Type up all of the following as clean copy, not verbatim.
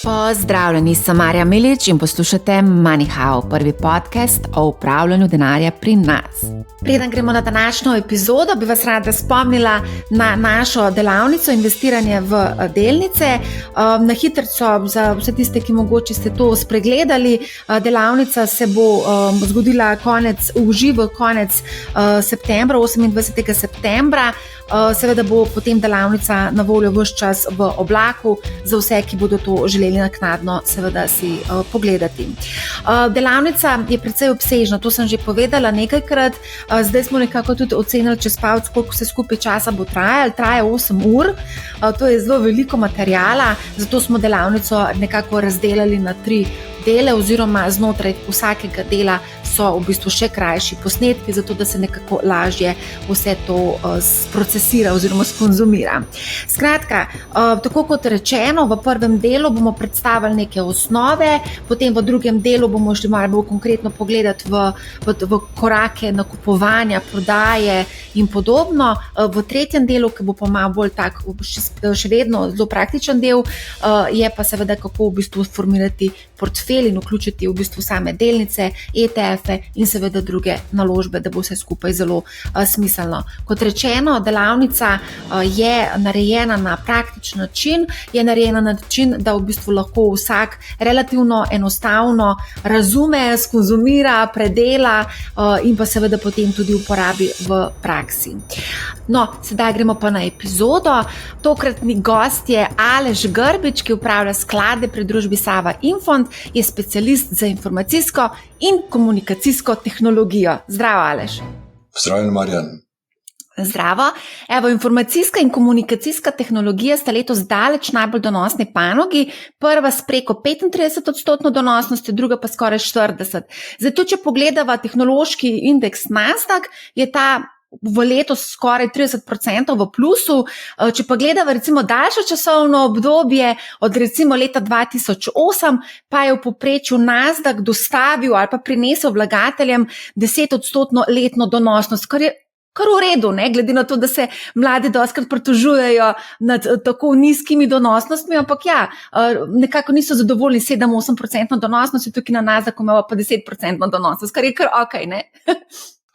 Pozdravljeni, sem Marja Milič in poslušate MoneyHow, prvi podcast o upravljanju denarja pri nas. Preden gremo na današnjo epizodo, bi vas rada spomnila na našo delavnico investiranje v delnice. Na hitrico, za vse tiste, ki mogoče ste to spregledali, delavnica se bo zgodila v živo konec septembra, 28. septembra. Seveda bo potem delavnica na voljo ves čas v oblaku za vse, ki bodo to želeli naknadno seveda si pogledati. Delavnica je precej obsežna, to sem že povedala nekajkrat. Zdaj smo nekako tudi ocenili čez palec, koliko vse skupaj časa bo trajalo. Traja 8 ur, to je zelo veliko materijala, zato smo delavnico nekako razdelili na 3 dele oziroma znotraj vsakega dela so v bistvu še krajši posnetki, zato da se nekako lažje vse to sprocesira oziroma skonzumira. Skratka, tako kot rečeno, v prvem delu bomo predstavili neke osnove, potem v drugem delu bomo šli malo bolj konkretno pogledati v korake nakupovanja, prodaje in podobno. V tretjem delu, ki bo pa malo bolj tak, še vedno zelo praktičen del, je pa seveda kako v bistvu formirati portfelj in vključiti v bistvu same delnice, ETF-e in seveda druge naložbe, da bo vse skupaj zelo smiselno. Kot rečeno, delavnica je narejena na praktičen način, je narejena na način, da v bistvu lahko vsak relativno enostavno razume, skonzumira, predela in pa seveda potem tudi uporabi v praksi. No, sedaj gremo pa na epizodo. Tokratni gost je Aleš Grbič, ki upravlja sklade pri družbi Sava Infond, je specialist za informacijsko in komunikacijsko tehnologijo. Zdravo, Aleš. Pozdravljen, Marjan. Zdravo. Evo, informacijska in komunikacijska tehnologija sta letos daleč najbolj donosni panogi. Prva s preko 35% donosnosti, druga pa skoraj 40%. Zato, če pogledava tehnološki indeks Nasdaq, je ta v letos skoraj 30% v plusu. Če pa gledava recimo daljše časovno obdobje od recimo leta 2008, pa je v povprečju Nasdaq dostavil ali pa prinesel vlagateljem 10% letno donosnost, kar je kar v redu, ne? Glede na to, da se mladi dostikrat pritožujejo nad tako nizkimi donosnostmi, ampak ja, nekako niso zadovoljni 7-8% donosnosti, tukaj na Nasdaqu imamo pa 10% donosnost, kar je kar okej, ne?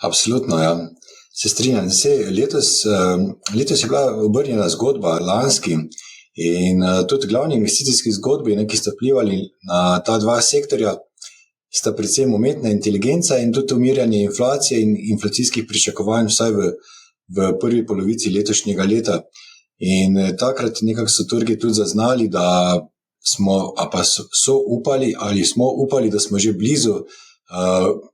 Absolutno, ja. Se strinjam. Letos je bila obrnjena zgodba lanski in tudi glavni investicijski zgodbi, ki sta vplivali na ta dva sektorja, sta predvsem umetna inteligenca in tudi umirjanje inflacije in inflacijskih pričakovanj vsaj v prvi polovici letošnjega leta. In takrat nekako so trgi tudi zaznali, da smo upali, da smo že blizu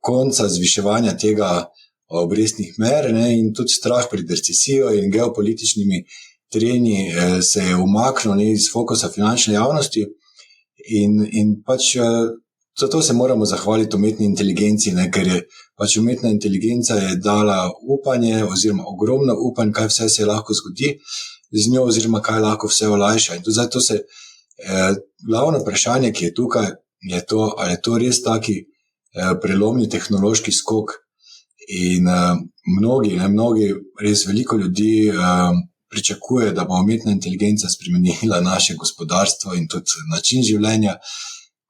konca zviševanja tega obrestnih mer, ne, in tudi strah pred recesijo in geopolitičnimi trenji se je umaknil iz fokusa finančne javnosti in pač zato se moramo zahvaliti umetni inteligenci, ne, ker je pač umetna inteligenca je dala upanje oziroma ogromno upanj, kaj vse se lahko zgodi z njo oziroma kaj lahko vse olajša. In tudi zato se glavno vprašanje, ki je tukaj, je to, ali je to res taki prelomni tehnološki skok. In mnogi, res veliko ljudi pričakuje, da bo umetna inteligenca spremenila naše gospodarstvo in tudi način življenja,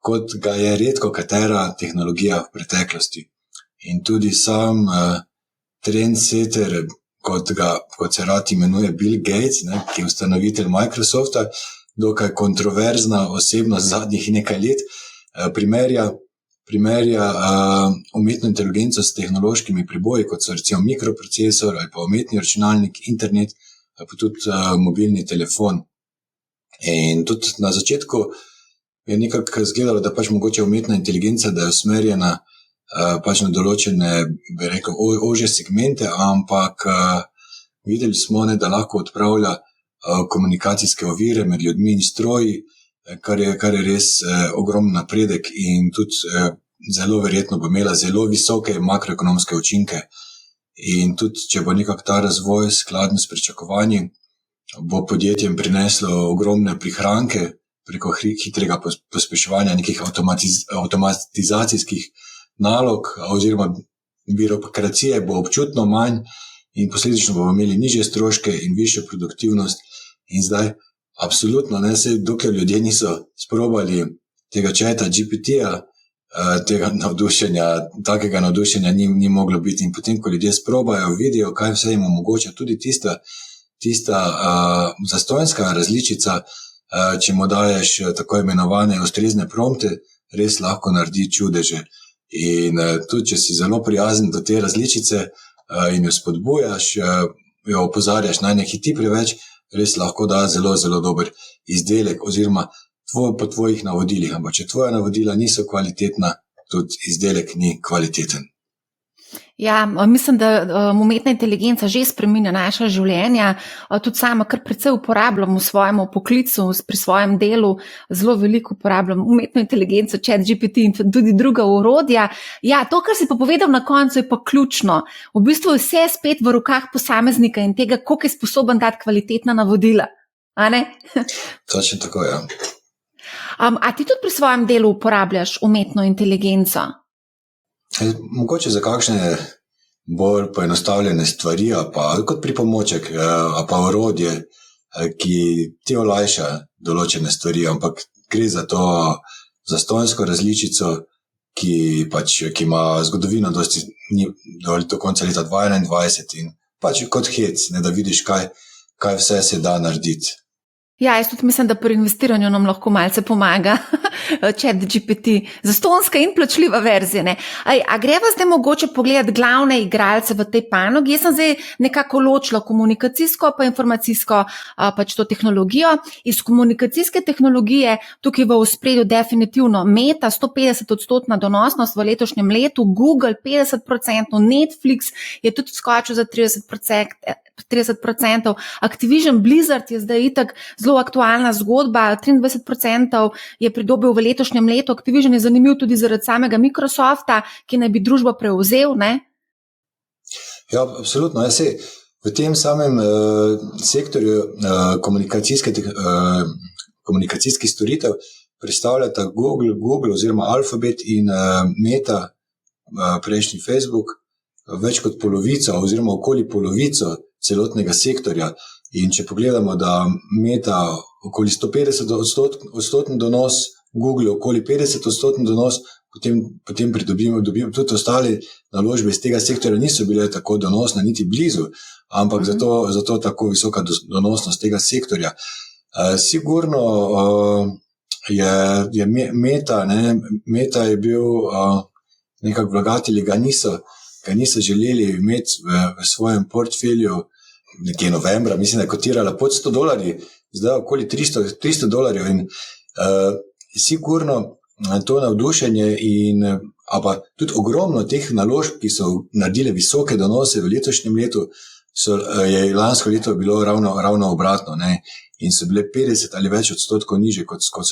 kot ga je redko katera tehnologija v preteklosti. In tudi sam trendsetter, kot se rad imenuje Bill Gates, ne, ki je ustanovitelj Microsofta, dokaj kontroverzna osebnost zadnjih nekaj let, primerja umetno inteligenco s tehnološkimi priboji, kot so recimo mikroprocesor ali pa umetni računalnik, internet ali pa tudi mobilni telefon. In tudi na začetku je nekako izgledalo, da pač mogoče umetna inteligenca, da je usmerjena pač na določene, bi rekel, ožje segmente, ampak videli smo, ne, da lahko odpravlja komunikacijske ovire med ljudmi in stroji, kar je res ogromen napredek in tudi zelo verjetno bo imela zelo visoke makroekonomske učinke. In tudi, če bo nekako ta razvoj skladen s pričakovanji, bo podjetjem prineslo ogromne prihranke preko hitrega pospeševanja nekih avtomatizacijskih nalog oziroma birokracije bo občutno manj in posledično bomo imeli nižje stroške in višjo produktivnost. In zdaj, Absolutno, ne, saj dokler ljudje niso sprobali tega chata GPT-ja, tega navdušenja, takega navdušenja ni moglo biti. In potem, ko ljudje sprobajo, vidijo, kaj vse jim omogoča, tudi tista zastonjska različica, če mu daješ tako imenovane ustrezne prompte, res lahko naredi čudeže. In tudi, če si zelo prijazen do te različice in jo spodbujaš, jo opozarjaš, naj ne hiti preveč, res lahko da zelo, zelo dober izdelek oziroma po tvojih navodilih. Ampak če tvoja navodila niso kvalitetna, tudi izdelek ni kvaliteten. Ja, mislim, da umetna inteligenca že spreminja naša življenja. Tudi sama kar precej uporabljam v svojem poklicu, pri svojem delu, zelo veliko uporabljam umetno inteligenco, ChatGPT in tudi druga orodja. Ja, to, kar si pa povedal na koncu, je pa ključno. V bistvu je vse spet v rokah posameznika in tega, koliko je sposoben dati kvalitetna navodila. A ne? Točno tako, ja. A ti tudi pri svojem delu uporabljaš umetno inteligenco? Mogoče za kakšne bolj poenostavljene stvari, pa kot pripomoček, pa orodje, ki ti olajša določene stvari, ampak gre za to zastonjsko različico, ki ima zgodovino do konca leta 2021 in pač kot hec, ne, da vidiš, kaj vse se da narediti. Ja, jaz tudi mislim, da pri investiranju nam lahko malce pomaga ChatGPT, zastonjska in plačljiva verzija. Ne? A greva zdaj mogoče pogledati glavne igralce v tej panogi? Jaz sem zdaj nekako ločila komunikacijsko pa informacijsko pač to tehnologijo. Iz komunikacijske tehnologije tukaj v ospredju definitivno Meta, 150% donosnost v letošnjem letu, Google 50%, Netflix je tudi skočil za 30%, Activision Blizzard je zdaj itak zelo aktualna zgodba, 23% je pridobil v letošnjem letu. Activision je zanimiv tudi zaradi samega Microsofta, ki naj bi družbo prevzel, ne? Ja, absolutno. V tem samem sektorju komunikacijskih storitev predstavljata Google oziroma Alphabet in Meta, prejšnji Facebook, več kot polovico oziroma okoli polovico celotnega sektorja. In če pogledamo, da Meta okoli 150% donos, Google okoli 50% donos, potem dobimo tudi ostale naložbe iz tega sektorja niso bile tako donosne, niti blizu, ampak zato tako visoka donosnost tega sektorja. Sigurno je Meta je bil nekak vlagatelji, ga niso želeli imeti v svojem portfelju nekje novembra, mislim, da je kotirala pod $100, zdaj okoli $300 in sigurno to navdušenje pa tudi ogromno teh naložb, ki so naredile visoke donose v letošnjem letu, je lansko leto bilo ravno obratno, ne? In so bile 50 ali več odstotkov niže kot so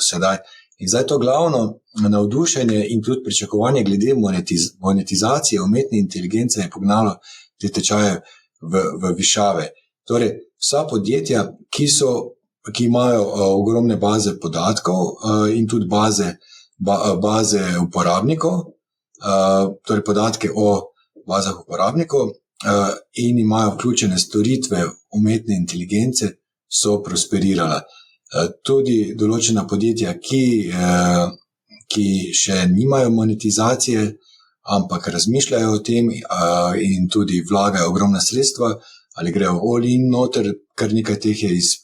sedaj. In zdaj to glavno navdušenje in tudi pričakovanje glede monetizacije umetne inteligence je pognalo te tečaje v višave. Torej, vsa podjetja, ki imajo ogromne baze podatkov in tudi baze uporabnikov, torej podatke o bazah uporabnikov in imajo vključene storitve umetne inteligence, so prosperirala. Tudi določena podjetja, ki še nimajo monetizacije, ampak razmišljajo o tem in tudi vlagajo ogromna sredstva, ali grejo all in noter, kar nekaj teh je iz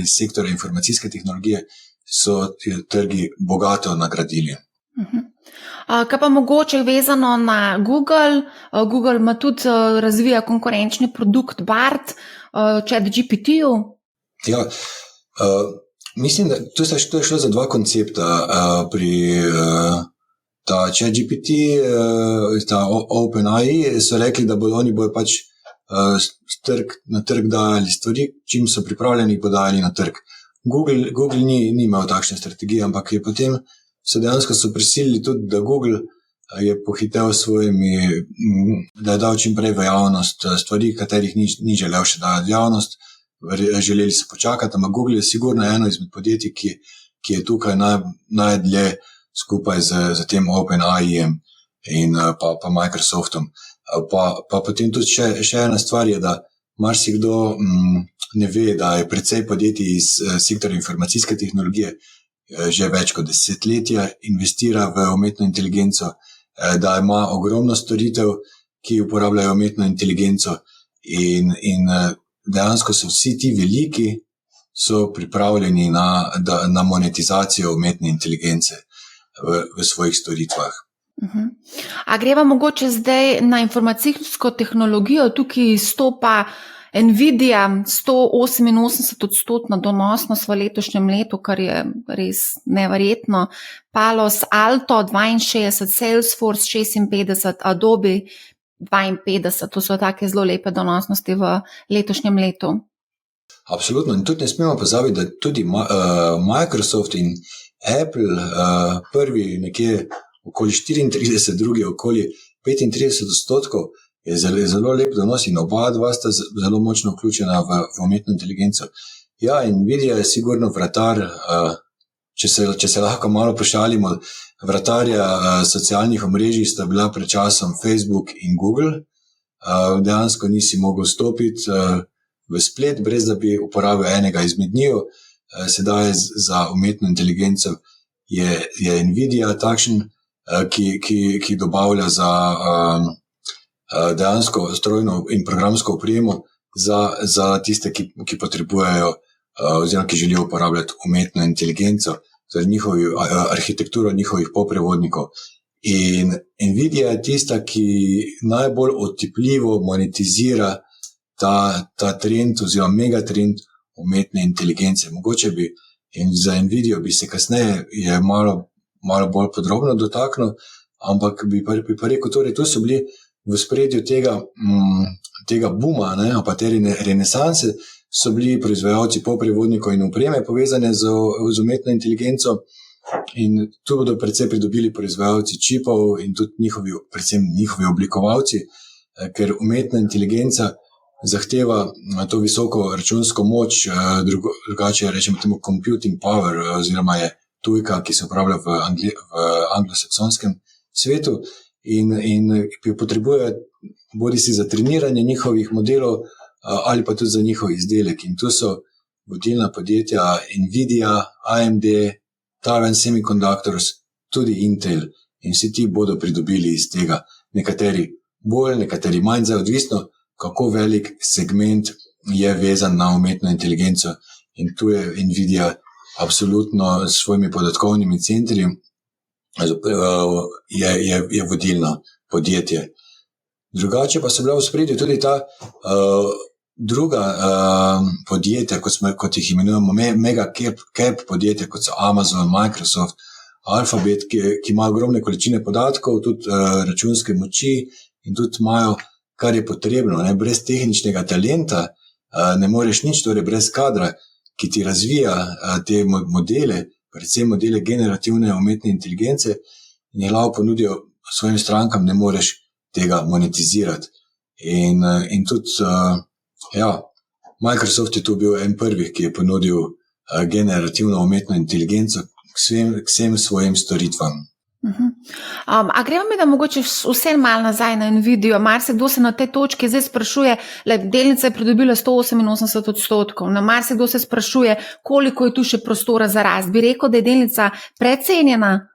sektora informacijske tehnologije, so trgi bogato nagradili. Kaj pa mogoče vezano na Google? Google ima tudi razvija konkurenčni produkt BART, ChatGPT-ju. Ja, mislim, da to je šlo za dva koncepta pri ta ChatGPT, ta OpenAI, so rekli, da oni bodo pač na trg dajali stvari, čim so pripravljeni, podajali na trg. Google ni imel takšne strategije, ampak je potem dejansko so prisilili tudi, da Google je pohitel da je dal čim prej v javnost stvari, katerih ni želel še dajati v javnost, želeli so počakati, ampak Google je sigurno eno izmed podjetij, ki je tukaj najdlje skupaj z tem OpenAI-jem in pa Microsoftom. Pa potem tudi še ena stvar je, da marsikdo ne ve, da je precej podjetij iz sektorja informacijske tehnologije že več kot desetletja investira v umetno inteligenco, da ima ogromno storitev, ki uporabljajo umetno inteligenco in dejansko so vsi ti veliki so pripravljeni na monetizacijo umetne inteligence v svojih storitvah. A greva mogoče zdaj na informacijsko tehnologijo, tukaj stopa Nvidia 188% donosnost v letošnjem letu, kar je res neverjetno, Palos Alto 62%, Salesforce 56%, Adobe 52%, to so take zelo lepe donosnosti v letošnjem letu. Absolutno, in tudi ne smemo pozabiti, da tudi Microsoft in Apple prvi nekje okoli 34, drugi okoli 35%, je zelo lep donos in oba dva sta zelo močno vključena v umetno inteligenco. Ja, Nvidia je sigurno vratar, če se lahko malo pošalimo, vratarja socialnih omrežij sta bila pred časom Facebook in Google. Dejansko nisi mogel stopiti v splet, brez da bi uporabil enega izmed njiju. Sedaj za umetno inteligenco je Nvidia takšen, ki dobavlja za dejansko strojno in programsko opremo za tiste, ki potrebujejo oziroma ki želijo uporabljati umetno inteligenco, torej arhitekturo njihovih poprevodnikov. In Nvidia je tista, ki najbolj otipljivo monetizira ta trend oziroma megatrend umetne inteligence. Mogoče bi in za Nvidio bi se kasneje je malo bolj podrobno dotaknil, ampak bi pa rekel, torej to so bili v spredju tega booma, pa te renesanse, so bili proizvajalci poprevodnikov in opreme povezane z umetno inteligenco in tu bodo predvsem pridobili proizvajalci čipov in tudi predvsem njihovi oblikovalci, ker umetna inteligenca zahteva to visoko računsko moč, drugače rečemo temu computing power, oziroma je tujka, ki se uporablja v anglosaksonskem svetu in ki potrebuje bodisi za treniranje njihovih modelov ali pa tudi za njihov izdelek. In tu so vodilna podjetja Nvidia, AMD, Taiwan Semiconductors, tudi Intel in vsi ti bodo pridobili iz tega. Nekateri bolj, nekateri manj, zdaj odvisno, kako velik segment je vezan na umetno inteligenco. In tu je Nvidia absolutno s svojimi podatkovnimi centri je vodilno podjetje. Drugače pa so bila v spredju tudi ta druga podjetja, kot jih imenujemo mega cap podjetja, kot so Amazon, Microsoft, Alphabet, ki ima ogromne količine podatkov, tudi računske moči in tudi imajo, kar je potrebno. Brez tehničnega talenta ne moreš nič, torej brez kadra, ki ti razvija te modele, predvsem modele generativne umetne inteligence, in jih lahko ponudijo svojim strankam, ne moreš tega monetizirati. In tudi, Microsoft je tu bil en prvih, ki je ponudil generativno umetno inteligenco k vsem svojim storitvam. A gremo mi da mogoče vse malo nazaj na Nvidio, marsikdo se na tej točki zdaj sprašuje, delnica je pridobila 188%, marsikdo se sprašuje, koliko je tu še prostora za rast. Bi rekel, da je delnica precenjena,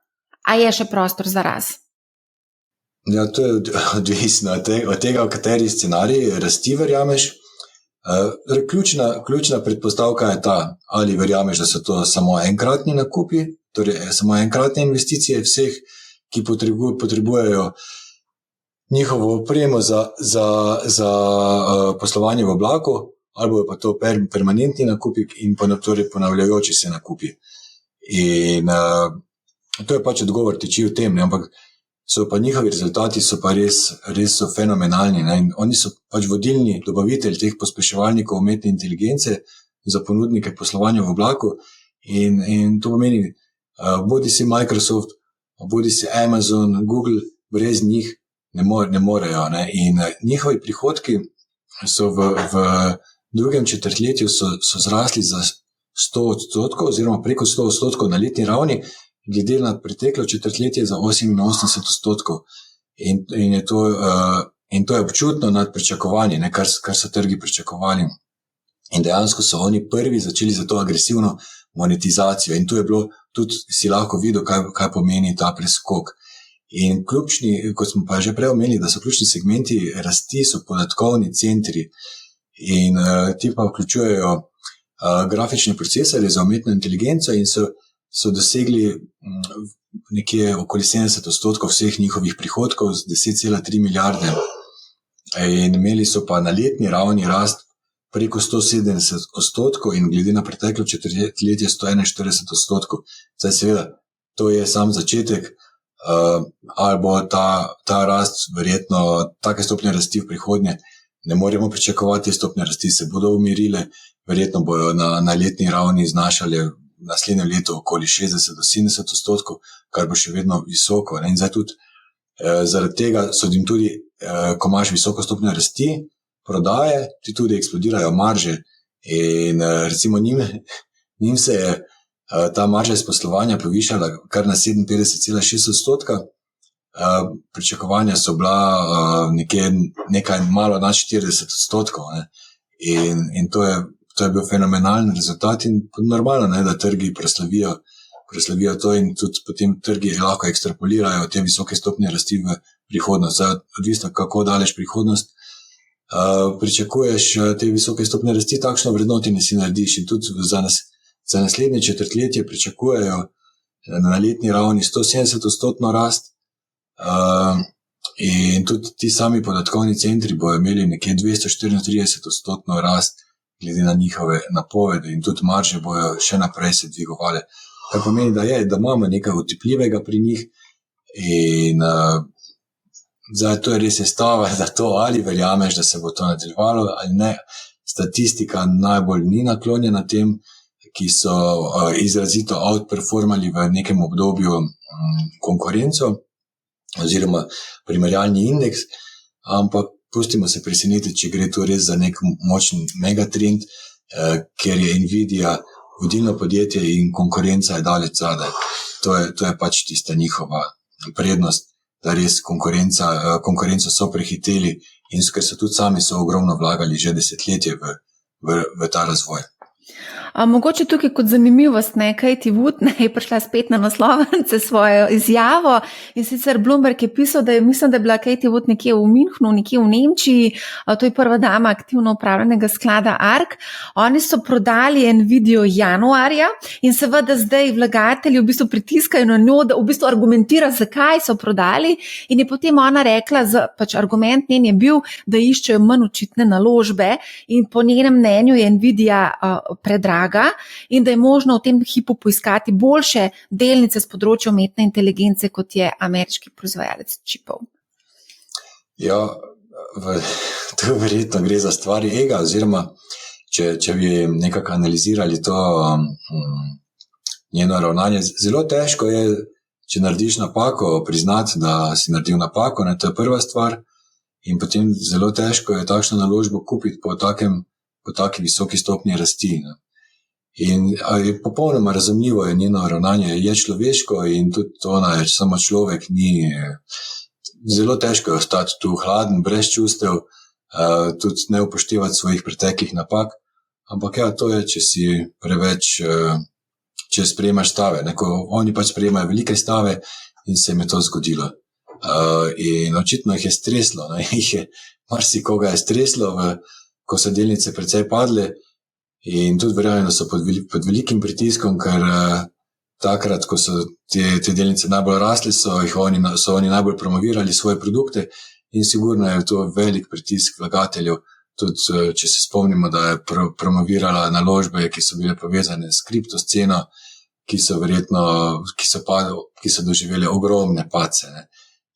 a je še prostor za rast? Ja, to je odvisno od tega, v kateri scenarij rasti verjameš. Ključna predpostavka je ta, ali verjameš, da so to samo enkratni nakupi, torej samo enkratne investicije vseh, ki potrebujejo njihovo opremo za poslovanje v oblaku, ali pa to permanentni nakupi in torej ponavljajoči se nakupi. In to je pač odgovor tiči v tem, ampak so pa njihovi rezultati so pa res so fenomenalni. In oni so pač vodilni dobavitelj teh pospeševalnikov umetne inteligence za ponudnike poslovanja v oblaku in to pomeni, bodi si Microsoft, bodi si Amazon, Google, brez njih ne morejo. In njihovi prihodki so v drugem četrtletju so zrasli za 100% oziroma preko 100% na letni ravni, glede na preteklo četrtletje za 88%. In to je občutno nad pričakovanji, kar so trgi pričakovali. In dejansko so oni prvi začeli za to agresivno monetizacijo. In tu je bilo, tudi si lahko videl, kaj pomeni ta preskok. In ključni, kot smo pa že prej omenili, da so ključni segmenti rasti, so podatkovni centri. In ti pa vključujejo grafične procesorje za umetno inteligenco in so dosegli nekje okoli 70% vseh njihovih prihodkov z 10,3 milijarde. In imeli so pa na letni ravni rast preko 170% in glede na preteklo četrtletje 141%. Zdaj seveda, to je sam začetek, ali bo ta rast verjetno take stopnje rasti v prihodnje. Ne moremo pričakovati, stopnje rasti se bodo umirile, verjetno bojo na letni ravni znašali naslednje leto okoli 60-70%, kar bo še vedno visoko. In zdaj tudi zaradi tega so jim tudi, ko imaš visoko stopnjo rasti, prodaje, ti tudi eksplodirajo marže in recimo njim se je ta marža iz poslovanja povišala kar na 57,6%, pričakovanja so bila nekaj malo nad 40%, ne? In to je bil fenomenalen rezultat in normalno, ne, da trgi preslavijo to in tudi potem trgi lahko ekstrapolirajo te visoke stopnje rasti v prihodnost. Zdaj, odvisno kako daleč prihodnost pričakuješ te visoke stopnje rasti, takšno vrednotenje si narediš in tudi za naslednje četrtletje pričakujejo na letni ravni 170% rast in tudi ti sami podatkovni centri bojo imeli nekje 234% rast glede na njihove napovede in tudi marže bojo še naprej se dvigovale. Kar pomeni, da imamo nekaj utipljivega pri njih in zdaj to je res stava, da to ali verjameš, da se bo to nadaljevalo ali ne. Statistika najbolj ni naklonjena tem, ki so izrazito outperformali v nekem obdobju konkurenco oziroma primerjalni indeks, ampak pustimo se presenetiti, če gre to res za nek močen megatrend, ker je Nvidia vodilno podjetje in konkurenca je daleč zadaj. To je pač tista njihova prednost, da res konkurenco so prehiteli in ker so tudi sami ogromno vlagali že desetletje v ta razvoj. Mogoče tukaj kot zanimivost, Katie Wood je prišla spet na naslovnice svojo izjavo in sicer Bloomberg je pisal, da je bila Katie Wood nekje v Münchnu, nekje v Nemčiji, to je prva dama aktivno upravljenega sklada ARK. Oni so prodali Nvidio januarja in seveda zdaj vlagatelji v bistvu pritiskajo na njo, da v bistvu argumentira, zakaj so prodali in je potem ona rekla, pač argument njen je bil, da iščejo manj očitne naložbe in po njenem mnenju je Nvidia predraga in da je možno v tem hipu poiskati boljše delnice z področja umetne inteligence, kot je ameriški proizvajalec čipov. Ja, to verjetno gre za stvari ega, oziroma če bi nekako analizirali to njeno ravnanje, zelo težko je, če narediš napako, priznati, da si naredil napako, ne, to je prva stvar, in potem zelo težko je takšno naložbo kupiti po taki visoki stopnji rasti, ne. In je popolnoma razumljivo je njeno ravnanje, je človeško in tudi ona je samo človek, ni zelo težko je ostati tu hladen, brez čustev, tudi ne upoštevati svojih preteklih napak, ampak ja, to je, če si preveč, če sprejemaš stave, neko, oni pač sprejemajo velike stave in se jim je to zgodilo. In očitno jih je streslo, ne, marsikoga je streslo, ko so delnice precej padle. In tudi verjamem, da so pod velikim pritiskom, ker takrat, ko so te delnice najbolj rasle, so oni najbolj promovirali svoje produkte in sigurno je to velik pritisk vlagateljev. Tudi, če se spomnimo, da je promovirala naložbe, ki so bile povezane s kriptosceno, ki so doživele ogromne padce, ne.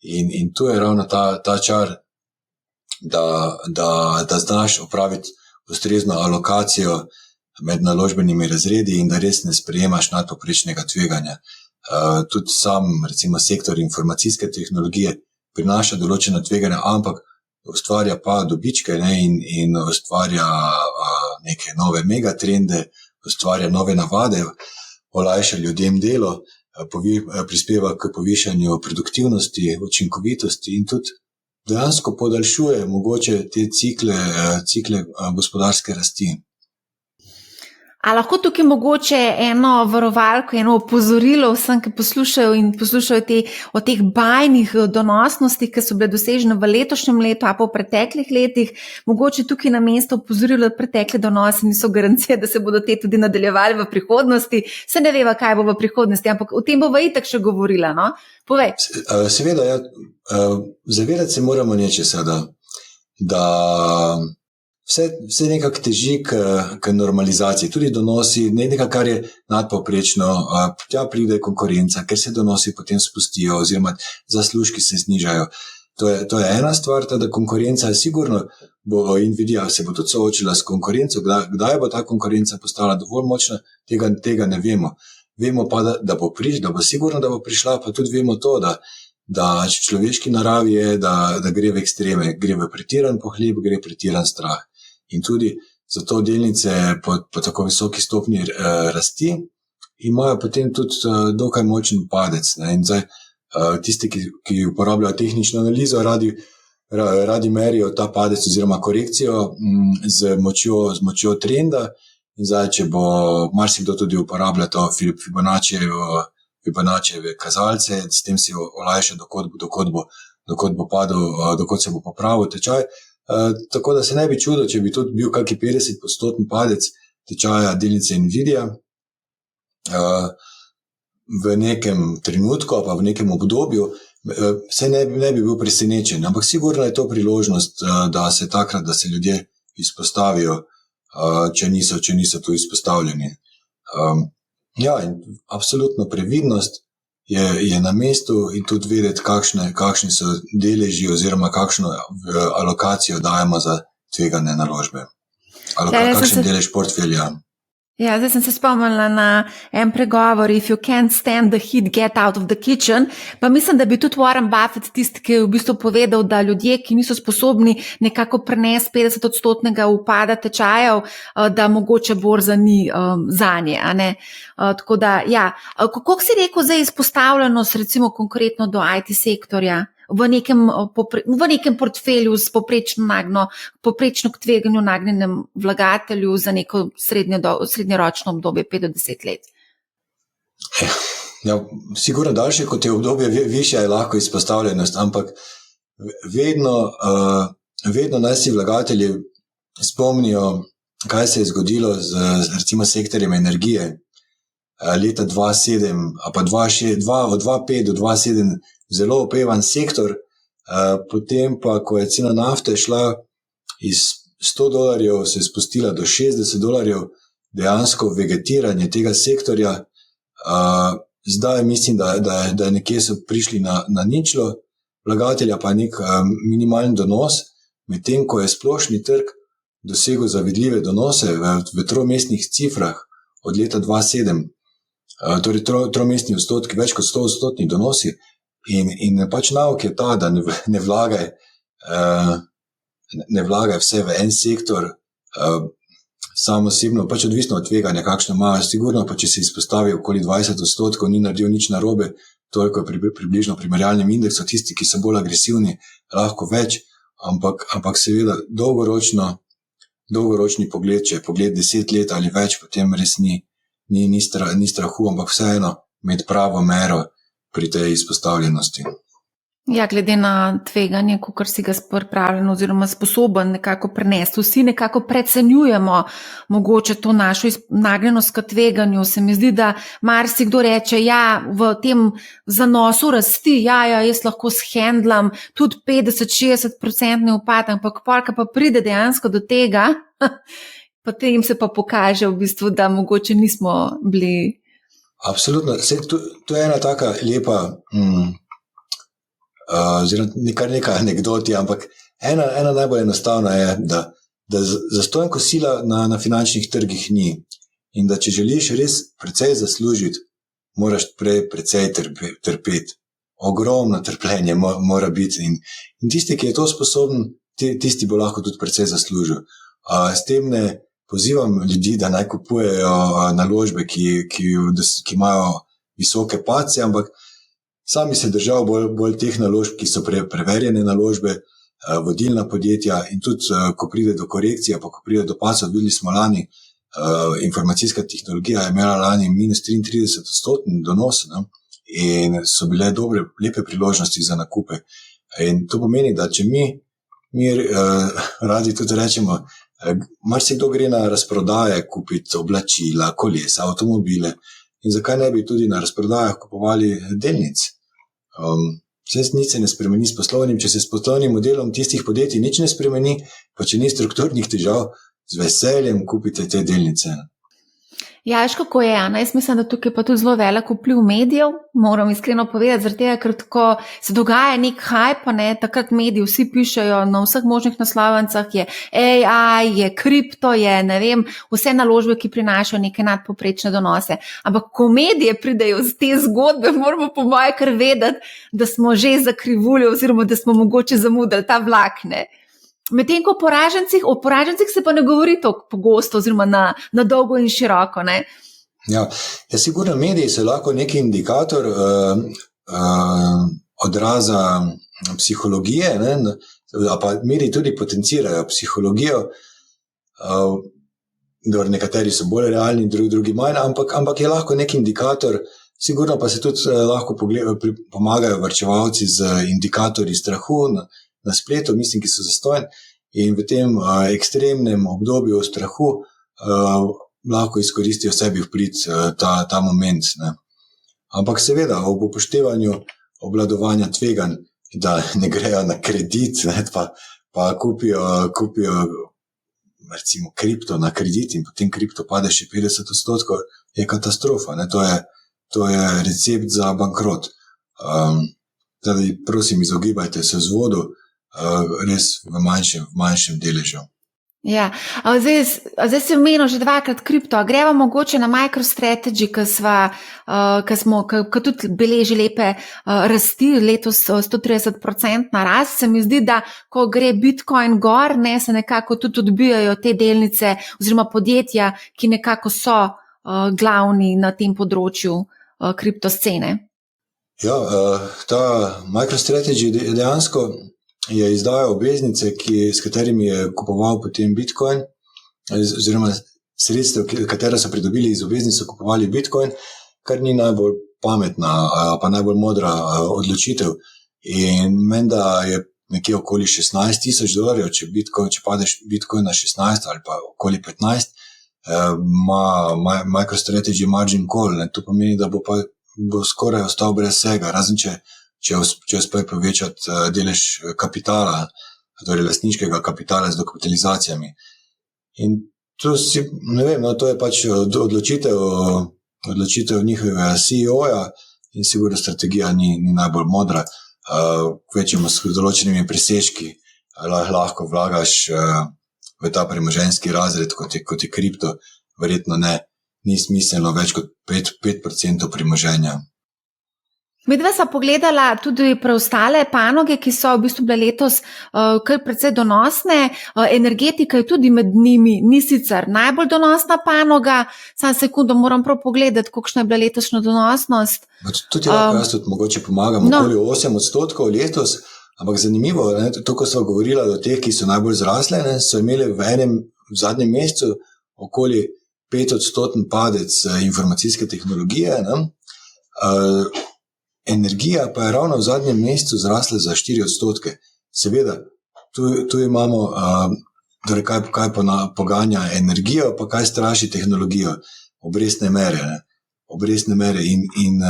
In tu je ravno ta čar, da znaš opraviti ustrezno alokacijo med naložbenimi razredi in da res ne sprejemaš nadpovprečnega tveganja. Tudi sam, recimo, sektor informacijske tehnologije prinaša določena tveganja, ampak ustvarja pa dobičke, ne, in ustvarja neke nove megatrende, ustvarja nove navade, olajša ljudem delo, prispeva k povišanju produktivnosti, učinkovitosti in tudi dejansko podaljšuje mogoče te cikle gospodarske rasti. A lahko tukaj mogoče eno varovalko, eno opozorilo vsem, ki poslušajo in poslušajo o teh bajnih donosnostih, ki so bile dosežene v letošnjem letu, a pa v preteklih letih, mogoče tukaj na mesto opozorilo, da pretekle donosi niso garancije, da se bodo te tudi nadaljevali v prihodnosti. Se ne veva, kaj bo v prihodnosti, ampak o tem bova itak še govorila, no? Povej. Seveda, ja, zavedati se moramo nečesa, da vse nekako teži k normalizaciji, tudi donosi, nekaj, kar je nadpovprečno, tja pride konkurenca, ker se donosi potem spustijo oziroma zaslužki se znižajo. To je ena stvar, da konkurenca sigurno bo Nvidia se bo tudi soočila s konkurenco, kdaj bo ta konkurenca postala dovolj močna, tega ne vemo. Vemo pa, da bo sigurno, da bo prišla, pa tudi vemo to, da človeški naravi je, da gre v ekstreme, gre v pretiran pohlep, gre pretiran strah. In tudi zato delnice po tako visoki stopnji rasti imajo potem tudi dokaj močen padec. Ne? In zdaj tisti, ki uporabljajo tehnično analizo, radi merijo ta padec oziroma korekcijo z močjo trenda. In zdaj, če bo marsikdo tudi uporablja to Fibonaccijeve kazalce, s tem si olajša, dokot bo padel, dokot se bo popravil tečaj. Tako da se ne bi čudil, če bi tudi bil kakšen 50% padec tečaja delnice Nvidia v nekem trenutku, pa v nekem obdobju, se ne bi bil presenečen. Ampak sigurno je to priložnost, da se ljudje izpostavijo, če niso tu izpostavljeni. Ja, in absolutno previdnost je na mestu in tudi vedeti, kakšni so deleži oziroma kakšno alokacijo dajemo za tvegane naložbe. Kakšen delež portfelja. Ja, zdaj sem se spomnila na en pregovor, if you can't stand the heat, get out of the kitchen, pa mislim, da bi tudi Warren Buffett tisti, ki je v bistvu povedal, da ljudje, ki niso sposobni nekako prenesti 50% upada tečajev, da mogoče borza ni zanje, a ne. Tako da, ja, kako si rekel zdaj izpostavljenost recimo konkretno do IT sektorja? V nekem portfelju s poprečno k tveganju nagnjenem vlagatelju za neko srednjeročno obdobje 5 do 10 let? Ja, sigurno daljše, kot je obdobje, višja je lahko izpostavljenost, ampak vedno naj si vlagatelji spomnijo, kaj se je zgodilo z recimo sektorjem energije leta 2007, pa od 2005 do 2007 zelo opevan sektor, potem pa, ko je cena nafte šla iz $100, se je spustila do $60, dejansko vegetiranje tega sektorja. Zdaj mislim, da nekje so prišli na ničlo, vlagatelja pa nek minimalen donos, medtem ko je splošni trg dosegel zavidljive donose v tromestnih cifrah od leta 2007. Torej tromestni odstotki, več kot 100% donosi. In pač nauk je ta, da ne vlagaj vse v en sektor, samo osebno, pač odvisno od tveganja, kakšno imajo. Sigurno pa, če se izpostavi okoli 20%, ni naredil nič narobe, toliko je približno primerjalnem indeksu, tisti, ki so bolj agresivni, lahko več, ampak seveda dolgoročni pogled, če je pogled 10 let ali več, potem res ni strahu, ampak vseeno med pravo mero pri tej izpostavljenosti. Ja, glede na tveganje, kakor si ga pripravljen oziroma sposoben nekako prenesti. Vsi nekako precenjujemo mogoče to našo nagnjenost k tveganju. Se mi zdi, da marsikdo reče, ja, v tem zanosu rasti, jaz lahko shendlam tudi 50-60% upad, ampak polka pa pride dejansko do tega, potem se pa pokaže v bistvu, da mogoče nismo bili. Absolutno. To je ena taka lepa, oziroma kar nekaj anekdoti, ampak ena najbolj enostavna je, da zastonj kosila na finančnih trgih ni. In da če želiš res precej zaslužiti, moraš precej trpeti. Ogromno trpljenje mora biti. In tisti, ki je to sposoben, tisti bo lahko tudi precej zaslužil. S tem ne pozivam ljudi, da naj kupujejo naložbe, ki imajo visoke padce, ampak sami se držal bolj teh naložb, ki so preverjene naložbe, vodilna podjetja in tudi, ko pride do korekcije, pa ko pride do padcev, videli smo lani, informacijska tehnologija je imela lani minus 33% donos, ne? In so bile dobre, lepe priložnosti za nakupe. In to pomeni, da če mi radi tudi rečemo, marsikdo gre na razprodaje kupiti oblačila, kolesa, avtomobile in zakaj ne bi tudi na razprodajah kupovali delnic. Nič se ne spremeni s poslovnim, če se s poslovnim modelom tistih podjetij nič ne spremeni, pa če ni strukturnih težav, z veseljem kupite te delnice. Ja, veš kako je, Ana, jaz mislim, da tukaj pa tudi zelo velik vpliv medijev, moram iskreno povedati, zaradi tega, ker tako se dogaja nek hype, ne, takrat mediji vsi pišejo na vseh možnih naslovnicah, je AI, je kripto, je ne vem, vse naložbe, ki prinašajo neke nadpoprečne donose. Ampak ko medije pridejo z te zgodbe, moramo po moje kar vedeti, da smo že zakrivuli oziroma da smo mogoče zamudili ta vlak, ne. Medtem ko o poražencih se pa ne govori tako pogosto oziroma na dolgo in široko, ne? Ja, sigurno mediji so lahko neki indikator odraza psihologije, ne? Pa mediji tudi potencirajo psihologijo, nekateri so bolj realni, drugi manj, ampak je lahko nek indikator, sigurno pa se tudi lahko pomagajo varčevalci z indikatorji strahu na spletu, mislim, ki so zastojni in v tem ekstremnem obdobju strahu lahko izkoristijo sebi vprit ta moment. Ne. Ampak seveda ob upoštevanju obvladovanja tveganj, da ne grejo na kredit, ne, pa kupijo recimo kripto na kredit in potem kripto pade še 50%, je katastrofa. Ne. To je recept za bankrot. Zdaj, prosim, izogibajte se vzvodu, res v manjšem deležu. Ja, zdaj si omenil že dvakrat kripto, a greva mogoče na MicroStrategy, ki tudi beleži lepe rasti, letos 130% rast. Se mi zdi, da ko gre Bitcoin gor, ne, se nekako tudi odbijajo te delnice oziroma podjetja, ki nekako so glavni na tem področju kriptoscene. Ja, ta MicroStrategy dejansko je izdajal obveznice, s katerimi je kupoval potem Bitcoin, oziroma sredstev, katera so pridobili iz obveznic, so kupovali Bitcoin, kar ni najbolj pametna, pa najbolj modra odločitev. In menda je nekje okoli $16,000, če padeš Bitcoin na 16 ali pa okoli 15, ima MicroStrategy margin call, ne. To pomeni, da bo skoraj ostal brez vsega, razen če uspe povečati delež kapitala, torej lastniškega kapitala z dokapitalizacijami. In to ne vem, no, to je pač odločitev njihovega CEO-ja in sigurno strategija ni najbolj modra. Kvečemo s določenimi presežki lahko vlagaš v ta premoženjski razred, kot je kripto, verjetno ni smiselno več kot 5% premoženja. Midva sva pogledala tudi preostale panoge, ki so v bistvu bile letos kar precej donosne. Energetika je tudi med njimi, ni sicer najbolj donosna panoga. Samo sekundo, moram prav pogledati, kakšna je bila letošnja donosnost. Tudi jaz tudi mogoče pomagam, okoli 8% letos, ampak zanimivo, ne, to, ko sva govorila o teh, ki so najbolj zrasle, ne, so imeli v zadnjem mesecu okoli 5% padec informacijske tehnologije, ne. Energija pa je ravno v zadnjem mesecu zrasla za 4%. Seveda, tu imamo, torej kaj poganja energijo, pa kaj straši tehnologijo. Obrestne mere, ne. Obrestne mere in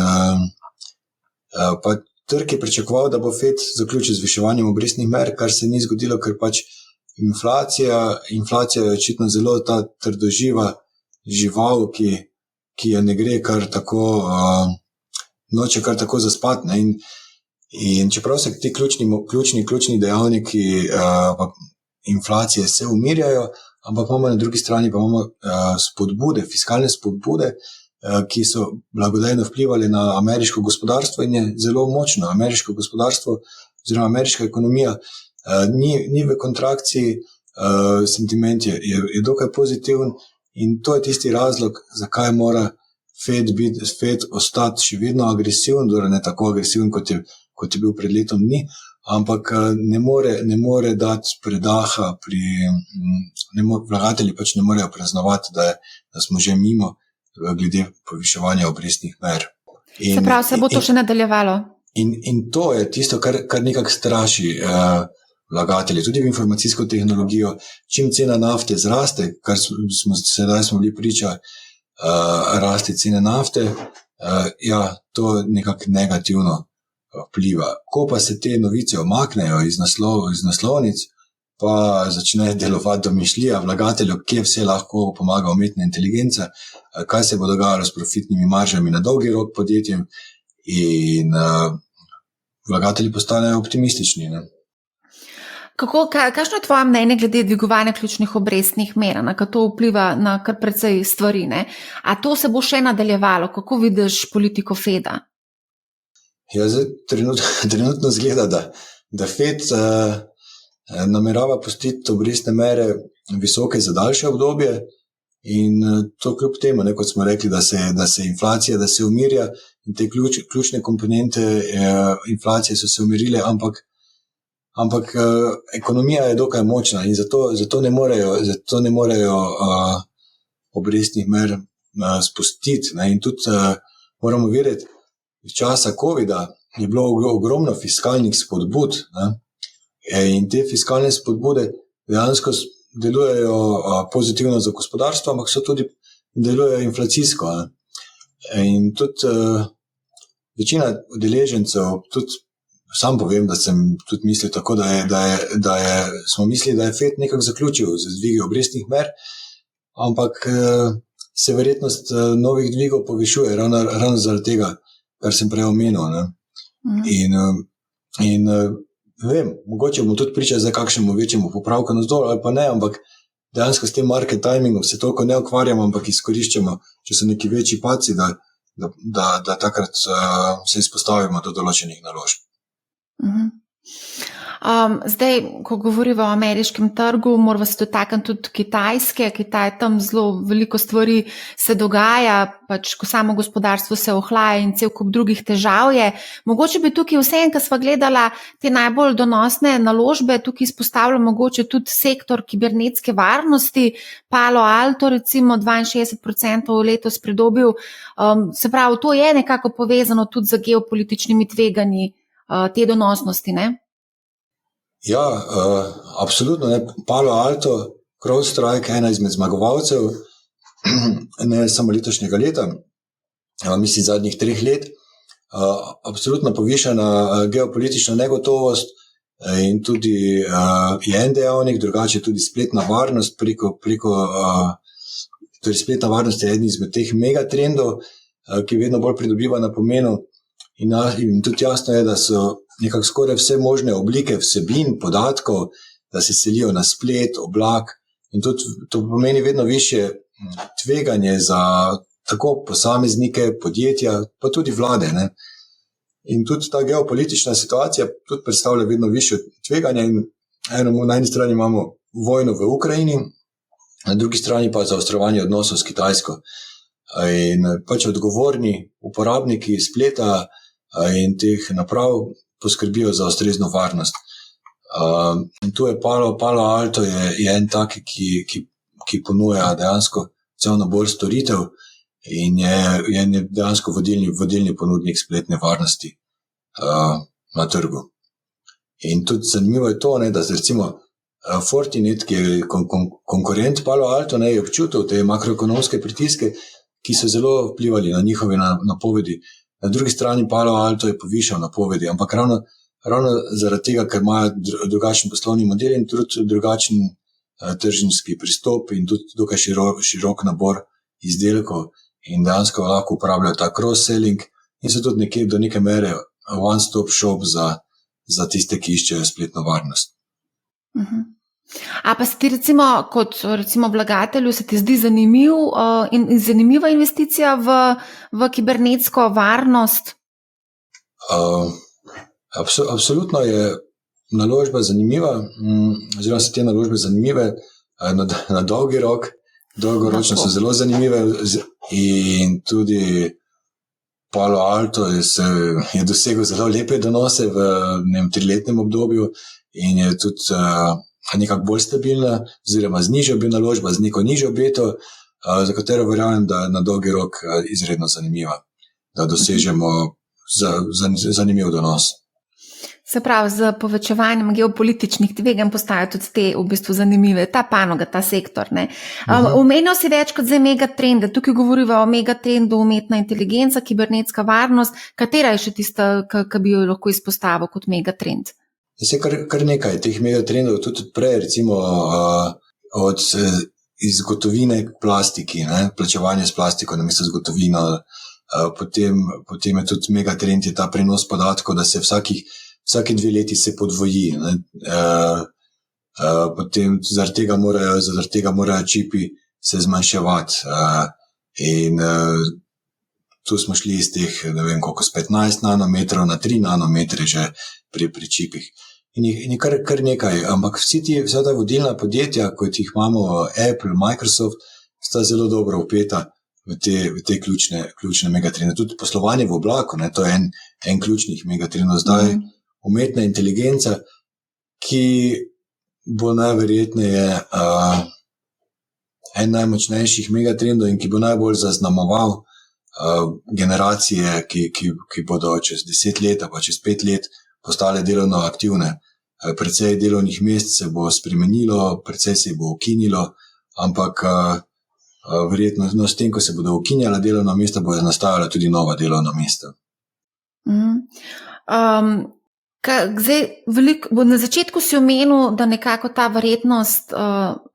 pa trg je pričakoval, da bo Fed zaključil z zviševanjem obrestnih mer, kar se ni zgodilo, ker pač inflacija je očitno zelo ta trdoživa žival, ki je ne gre kar tako noče kar tako zaspati, ne? In čeprav se ti ključni dejavniki inflacije se umirjajo, ampak imamo na drugi strani pa imamo spodbude, fiskalne spodbude, ki so blagodejno vplivali na ameriško gospodarstvo in je zelo močno. Ameriško gospodarstvo oziroma ameriška ekonomija ni v kontrakciji, sentiment je dokaj pozitiven in to je tisti razlog, zakaj mora Fed ostati še vedno agresiven, torej ne tako agresiven, kot je bil pred letom dni, ampak ne more dati predaha vlagatelji pač ne morejo praznovati, da smo že mimo glede poviševanja obrestnih mer. Se pravi, se bo to še nadaljevalo? In to je tisto, kar nekako straši vlagatelje, tudi v informacijsko tehnologijo. Čim cena nafte zraste, kar smo bili priča, rasti cene nafte, to nekako negativno vpliva. Ko pa se te novice omaknejo iz naslovnic, pa začne delovati domišljija vlagateljev, kje vse lahko pomaga umetna inteligenca, kaj se bo dogajalo s profitnimi maržami na dolgi rok podjetjem in vlagatelji postanejo optimistični. Ne? Kakšno je tvoje mnenje glede dvigovanja ključnih obrestnih mer, na kako to vpliva na kar precej stvari? Ne? A to se bo še nadaljevalo? Kako vidiš politiko Feda? Trenutno zgleda, da Fed namerava pustiti obrestne mere visoke za daljše obdobje in to kljub temu, kot smo rekli, da se inflacija, da se umirja in te ključne komponente inflacije so se umirile, ampak ekonomija je dokaj močna in zato ne morejo obrestnih mer spustiti. Ne? In tudi moramo vedeti, iz časa covida je bilo ogromno fiskalnih spodbud, ne? In te fiskalne spodbude dejansko delujejo pozitivno za gospodarstvo, ampak so tudi delujejo inflacijsko. Ne? In tudi večina udeležencev, tudi sam povem, da sem tudi mislil tako, smo mislili, da je Fed nekako zaključil z dvigi obrestnih mer, ampak se verjetnost novih dvigov povišuje ravno zaradi tega, kar sem prej omenil. In vem, mogoče bomo tudi pričali za kakšnemu večjemu popravku navzdol ali pa ne, ampak dejansko s tem market timingom se toliko ne ukvarjamo, ampak izkoriščamo, če so neki večji padci, da takrat se izpostavimo do določenih naložb. Zdaj, ko govorimo o ameriškem trgu, moramo se dotakniti tudi Kitajske. Kitaj, tam zelo veliko stvari se dogaja, pač ko samo gospodarstvo se ohlaja in cel kup drugih težav je. Mogoče bi tukaj vseeno, ko sva gledala te najbolj donosne naložbe, tukaj izpostavljamo mogoče tudi sektor kibernetske varnosti. Palo Alto recimo 62% letos pridobil. Se pravi, to je nekako povezano tudi z geopolitičnimi tveganji te donosnosti, ne? Ja, absolutno. Ne. Palo Alto, CrowdStrike, ena izmed zmagovalcev, ne samo letošnjega leta, mislim zadnjih 3 let, absolutno povišana geopolitična negotovost in tudi je en dejavnik, drugače tudi spletna varnost torej spletna varnost je eden izmed teh megatrendov, ki vedno bolj pridobiva na pomenu in tudi jasno je, da so nekako skoraj vse možne oblike vsebin, podatkov, da se selijo na splet, oblak in tudi to pomeni vedno višje tveganje za tako posameznike, podjetja, pa tudi vlade. Ne? In tudi ta geopolitična situacija tudi predstavlja vedno višje tveganje in na eni strani imamo vojno v Ukrajini, na drugi strani pa zaostrovanje odnosov s Kitajsko. In pač odgovorni uporabniki spleta in teh naprav poskrbijo za ustrezno varnost. In tu je Palo Alto je en tak, ki ponuja dejansko cel nabor storitev in je dejansko vodilni ponudnik spletne varnosti na trgu. In tudi zanimivo je to, da recimo Fortinet, ki je konkurent Palo Alto, je občutil te makroekonomske pritiske, ki so zelo vplivali na njihove napovedi. Na drugi strani Palo Alto je povišal napovedi, ampak ravno zaradi tega, ker imajo drugačen poslovni model in tudi drugačen tržniški pristop in tudi dokaj širok nabor izdelkov in dejansko lahko uporabljajo ta cross-selling in so tudi do neke mere one-stop shop za tiste, ki iščejo spletno varnost. A pa se ti kot vlagatelju se ti zdi zanimiva investicija v kibernetsko varnost? Absolutno je naložba zanimiva, oziroma so te naložbe zanimive na dolgi rok, dolgoročno so zelo zanimive in tudi Palo Alto je dosegel zelo lepe donose v 3-letnem obdobju in je tudi nekako bolj stabilna, oziroma z nižjo naložbo, z neko nižjo beto, za katero verjamem, da je na dolgi rok izredno zanimiva, da dosežemo zanimiv donos. Se pravi, z povečevanjem geopolitičnih tveganj postajajo tudi te v bistvu zanimive, ta panoga, ta sektor. Omenil si več kot zdaj megatrende, tukaj govorimo o megatrendu umetna inteligenca, kibernetska varnost, katera je še tista, ki bi jo lahko izpostavil kot megatrend? Kar nekaj teh megatrendov, tudi prej, recimo od iz gotovine k plastiki, plačevanje s plastiko namesto z gotovino, potem je tudi megatrend je ta prenos podatkov, da se vsake 2 leti se podvoji. Potem zaradi tega morajo čipi se zmanjševati. In tu smo šli iz teh, ne vem koliko, z 15 nanometrov na 3 nanometre že pri čipih. In je kar nekaj, ampak vsa ta vodilna podjetja, kot jih imamo Apple, Microsoft, sta zelo dobro vpeta v te ključne megatrende. Tudi poslovanje v oblaku, to je en ključnih megatrendov. Zdaj umetna inteligenca, ki bo najverjetneje en najmočnejših megatrendov in ki bo najbolj zaznamoval generacije, ki bodo čez 10 let, pa čez 5 let postale delovno aktivne. Precej delovnih mest se bo spremenilo, precej se bo ukinilo, ampak verjetno s tem, ko se bodo ukinjala delovna mesta, bodo nastajala tudi nova delovna mesta. Na začetku si omenil, da nekako ta verjetnost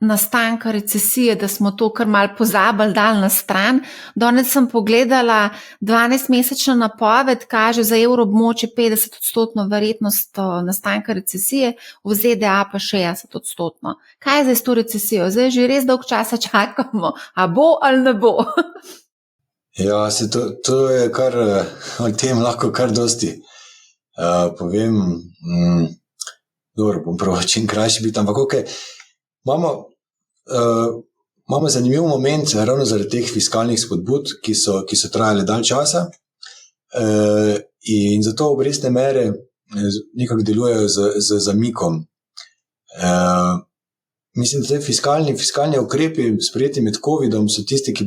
nastanka recesije, da smo to kar malo pozabili, dali na stran. Danes sem pogledala 12-mesečna napoved, kaže za evroobmočje 50% verjetnost nastanka recesije, v ZDA pa 60%. Kaj je zdaj s to recesijo? Zdaj že res dolgo časa čakamo, a bo ali ne bo? Ja, to je kar, o tem lahko kar dosti povem, dobro, bom prav čim krajši biti, ampak imamo zanimiv moment ravno zaradi teh fiskalnih spodbud, ki so trajale dalj časa, in zato obrestne mere nekako delujejo z zamikom. Mislim, da fiskalni ukrepi sprejeti med covidom so tisti, ki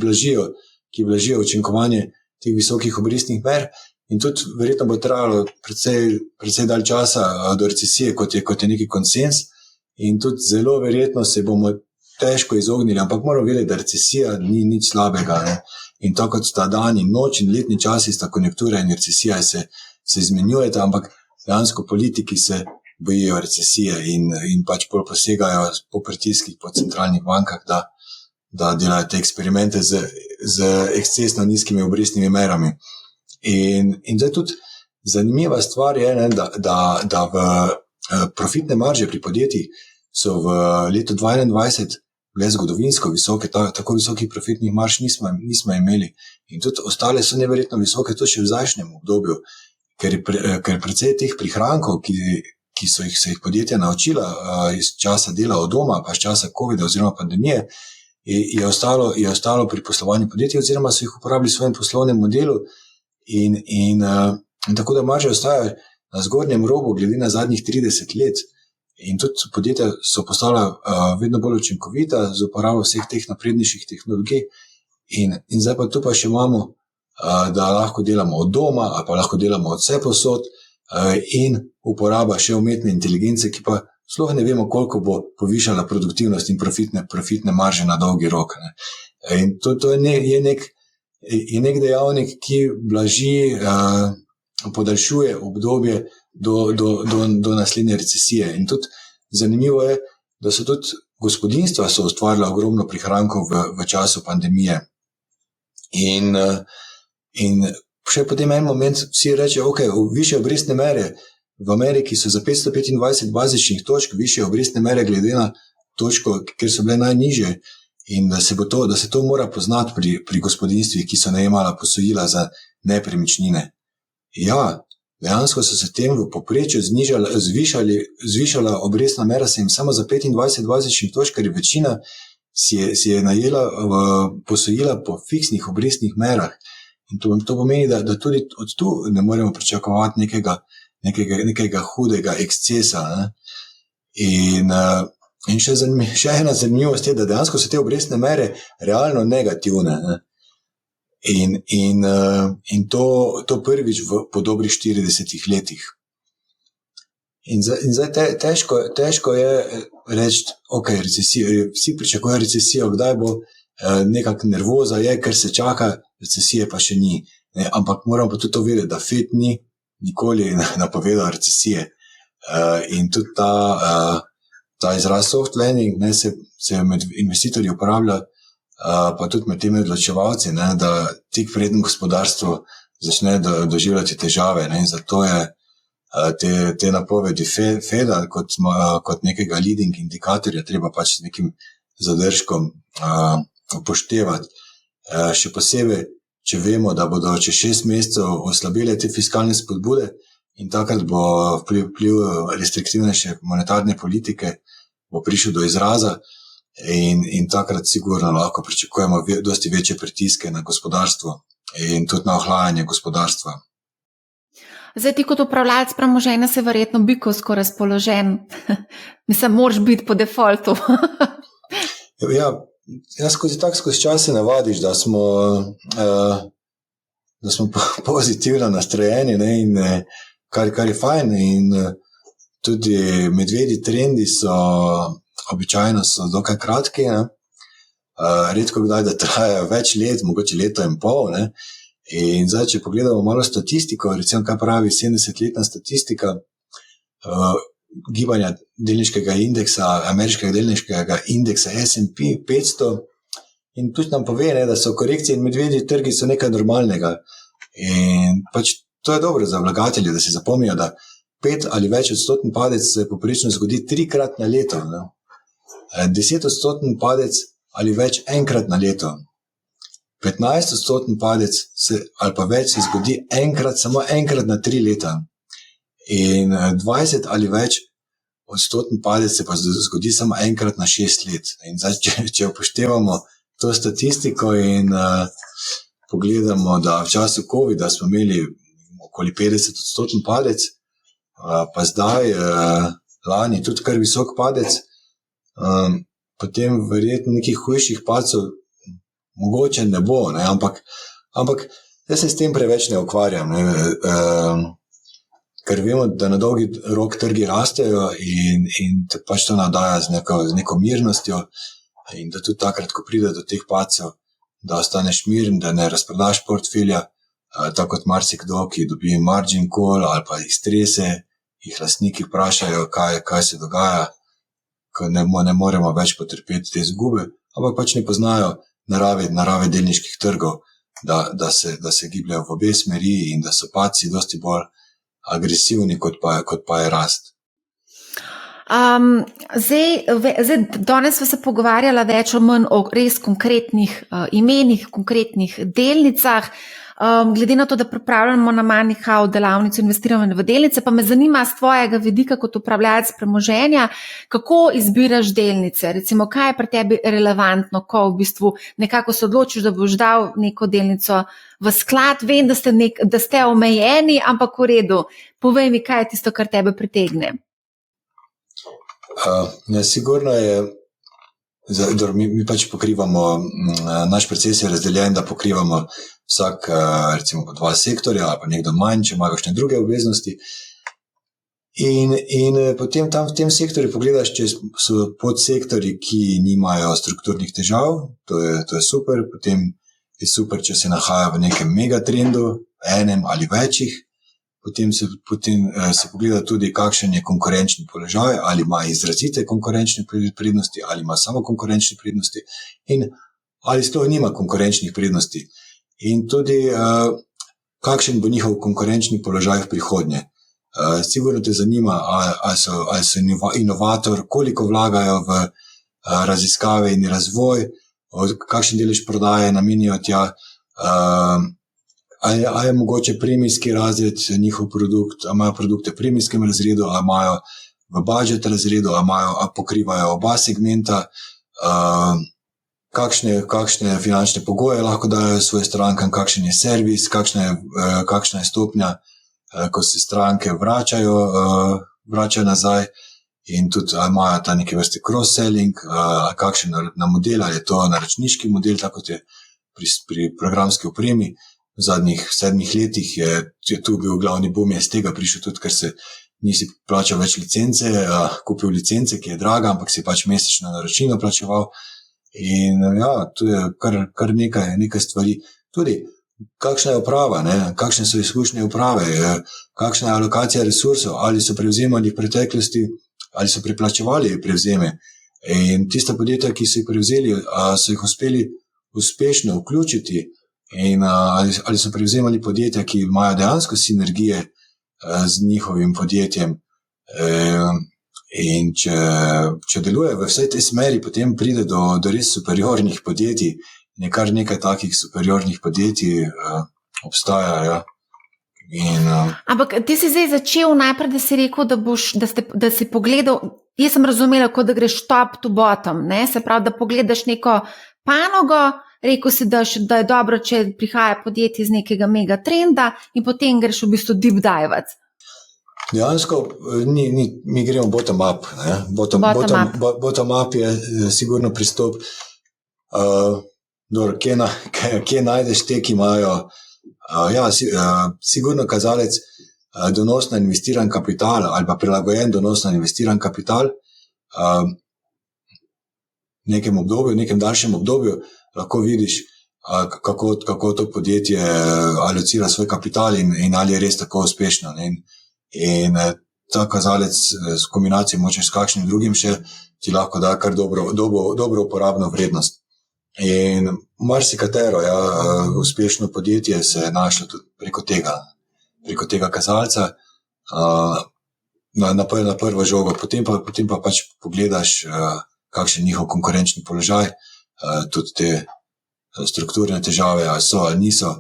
blažijo učinkovanje teh visokih obrestnih mer. In tudi verjetno bo trajalo precej dalj časa do recesije, kot je neki konsens, in tudi zelo verjetno se bomo težko izognili, ampak moramo vedeti, da recesija ni nič slabega. In to kot sta dan in noč in letni časi, sta konjunktura in recesija se izmenjujeta, ampak dejansko politiki se bojijo recesije in pač posegajo po pritiskih po centralnih bankah, da delajo te eksperimente z ekscesno nizkimi obrestnimi merami. In zdaj tudi zanimiva stvar je, da v profitne marže pri podjetjih so v letu 2021 bile zgodovinsko visoke, tako visokih profitnih marž nismo imeli. In tudi ostale so neverjetno visoke, to še v zdajšnjem obdobju, ker precej teh prihrankov, ki so se jih podjetja naučila iz časa dela od doma, pa iz časa covida oziroma pandemije, je ostalo pri poslovanju podjetja oziroma so jih uporabili v svojem poslovnem modelu. In tako da marže ostajajo na zgornjem robu glede na zadnjih 30 let in tudi podjetja so postala vedno bolj učinkovita z uporabo vseh teh naprednejših tehnologij in zdaj pa tu pa še imamo, da lahko delamo od doma ali pa lahko delamo od vsepovsod in uporaba še umetne inteligence, ki pa sploh ne vemo, koliko bo povišala produktivnost in profitne marže na dolgi rok. In to je nek dejavnik, ki blaži, podaljšuje obdobje do naslednje recesije. In tudi zanimivo je, da so tudi gospodinjstva ustvarila ogromno prihrankov v času pandemije. In še potem en moment vsi reče, višje obrestne mere v Ameriki so za 525 bazičnih točk, višje obrestne mere glede na točko, kjer so bile najnižje. In da se to mora poznati pri gospodinstvih, ki so najemala posojila za nepremičnine. Ja, dejansko so se tem v povprečju zvišala obrestna mera, se jim samo za 25 bazičnih točk, ker večina si je najela posojila po fiksnih obrestnih merah. In to pomeni, da tudi od tu ne moremo pričakovati nekega hudega ekscesa. Ne? In še ena zanimivost je, da dejansko so te obrestne mere realno negativne. Ne? In to prvič po dobrih 40 letih. In zdaj težko je reči, ok, vsi pričakujejo recesijo, kdaj bo nekak nervoza je, ker se čaka, recesije pa še ni. Ne? Ampak moramo pa tudi to vedeti, da FED ni nikoli napovedal recesije. In tudi ta izraz soft landing se med investitorji uporablja, pa tudi med temi odločevalci, ne, da tik preden gospodarstvo začne doživljati težave. Ne, in zato je te napovedi FED-a kot nekega leading indikatorja treba pač s nekim zadržkom upoštevati. Še posebej, če vemo, da bodo čez 6 mesecev oslabile te fiskalne spodbude in takrat bo vpliv restriktivnejše monetarne politike bo prišel do izraza in takrat sigurno lahko pričakujemo dosti večje pritiske na gospodarstvo in tudi na ohlajanje gospodarstva. Zdaj ti kot upravljalec premoženja se verjetno bikovsko razpoložen. Mislim, moraš biti po defaultu. Ja, skozi čase navadiš, da smo pozitivno nastrojeni, ne, in kar je fajn. In tudi medvedji trendi običajno so dokaj kratki. Ne. Redko kdaj, da trajajo več let, mogoče leto in pol. Ne. In zdaj, če pogledamo malo statistiko, recimo kaj pravi 70-letna statistika gibanja delniškega indeksa, ameriškega delniškega indeksa S&P 500, in tudi nam pove, ne, da so korekcije in medvedji trgi so nekaj normalnega. In pač to je dobro za vlagatelje, da se zapomnijo, da 5 ali več odstotni padec se poprečno zgodi 3-krat na leto. Ne. 10-odstotni padec ali več enkrat na leto. 15-odstotni padec ali pa več se zgodi samo enkrat na 3 leta. In 20 ali več odstotni padec se pa zgodi samo enkrat na 6 let. In zdaj, če upoštevamo to statistiko in pogledamo, da v času COVID-a smo imeli okoli 50-odstotni padec, pa zdaj lani tudi kar visok padec, potem verjetno nekih hujših padcev mogoče ne bo, ne? Ampak jaz se s tem preveč ne ukvarjam, ne? Ker vemo, da na dolgi rok trgi rastejo in te pač to nadaja z neko mirnostjo in da tudi takrat, ko pride do teh padcev, da ostaneš miren, da ne razprodaš portfelja, tako kot marsikdo, ki dobi margin call ali pa jih strese, jih lastniki vprašajo, kaj se dogaja, ko ne moremo več potrpeti te izgube, ampak pač ne poznajo narave delniških trgov, da se gibljajo v obe smeri in da so padci dosti bolj agresivni, kot pa je rast. Zdaj, danes sva se pogovarjala več o manj o res konkretnih imenih, konkretnih delnicah. Glede na to, da pripravljamo na MoneyHow delavnico investiranja v delnice, pa me zanima z tvojega vidika kot upravljalec premoženja, kako izbiraš delnice? Recimo, kaj je pri tebi relevantno, ko v bistvu nekako se odločiš, da boš dal neko delnico v sklad? Vem, da ste omejeni, ampak v redu. Povej mi, kaj je tisto, kar tebe pritegne? Sigurno je, mi pač pokrivamo, naš proces je razdeljen, da pokrivamo vsak, recimo, 2 sektorja, ali pa nekdo manj, če ima kakšne druge obveznosti. In potem tam v tem sektorju pogledaš, če so podsektorji, ki nimajo strukturnih težav, to je super. Potem je super, če se nahaja v nekem megatrendu, enem ali večjih. Potem se pogleda tudi, kakšen je konkurenčni položaj, ali ima izrazite konkurenčne prednosti, ali ima samo konkurenčne prednosti in ali sploh nima konkurenčnih prednosti. In tudi, kakšen bo njihov konkurenčni položaj v prihodnje. Sigurno te zanima, ali so inovator, koliko vlagajo v raziskave in razvoj, kakšen delež prodaje namenijo tja, ali je mogoče premijski razred njihov produkt, ali imajo produkte v premijskem razredu, ali imajo v budget razredu, ali pokrivajo oba segmenta, kakšne finančne pogoje lahko dajo svoje strankam, kakšen je servis, kakšna je stopnja, ko se stranke vračajo nazaj in tudi imajo ta neke vrste cross-selling, kakšen na model, ali je to naročniški model, tako kot je pri programski opremi. V zadnjih 7 letih je tu bil glavni boom, je z tega prišel tudi, ker se nisi plačal več licence, kupil licence, ki je draga, ampak si pač mesečno naročnino plačeval. In tu je kar nekaj stvari. Tudi, kakšna je uprava, kakšne so izkušnje uprave, kakšna je alokacija resursov, ali so prevzemali v preteklosti, ali so preplačevali prevzeme. In tista podjetja, ki so jih prevzeli, so jih uspeli uspešno vključiti, in ali so prevzemali podjetja, ki imajo dejansko sinergije z njihovim podjetjem. In če deluje v vsej tej smeri, potem pride do res superiornih podjetij. Nekaj takih superiornih podjetij obstaja. Ampak ti si zdaj začel najprej, da si rekel, da si pogledal, jaz sem razumela, kot da greš top to bottom, se pravi, da pogledaš neko panogo, rekel si, da je dobro, če prihaja podjetje iz nekega megatrenda in potem greš v bistvu deep dive. Dejansko mi gremo bottom up. Bottom up je sigurno pristop. Kje najdeš te, ki imajo sigurno kazalec donosno investiran kapital ali pa prilagojen donosno investiran kapital v nekem daljšem obdobju, lahko vidiš, kako to podjetje alocira svoj kapital in ali je res tako uspešno. In ta kazalec s kombinacijo moče s kakšnim drugim še ti lahko da kar dobro uporabno vrednost. In marsikatero uspešno podjetje se je našlo tudi preko tega kazalca na prvo žogo. Potem pa pač pogledaš, kakšen je njihov konkurenčni položaj, tudi te strukturne težave, ali so ali niso.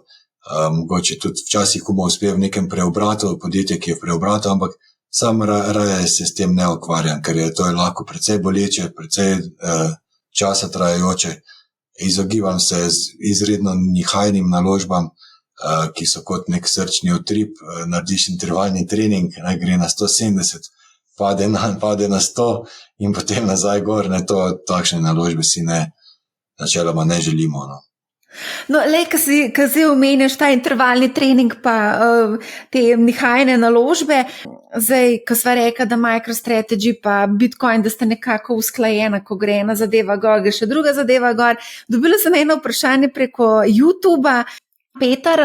Mogoče tudi včasih, ko bo uspel v nekem preobratu, podjetje, ki je v preobratu, ampak sam raje se s tem ne ukvarjam, ker to je lahko precej boleče, precej časa trajajoče. Izogibam se izredno nihajnim naložbam, ki so kot nek srčni utrip, narediš intervalni trening, gre na 170, pade na 100 in potem nazaj gor, takšne naložbe si načeloma ne želimo. No, ko si omenjaš ta intervalni trening pa te nihajne naložbe, zdaj, ko sva rekla, da MicroStrategy pa Bitcoin, da sta nekako usklajena, ko gre ena zadeva gor, gre še druga zadeva gor. Dobila sem eno vprašanje preko YouTubea. Peter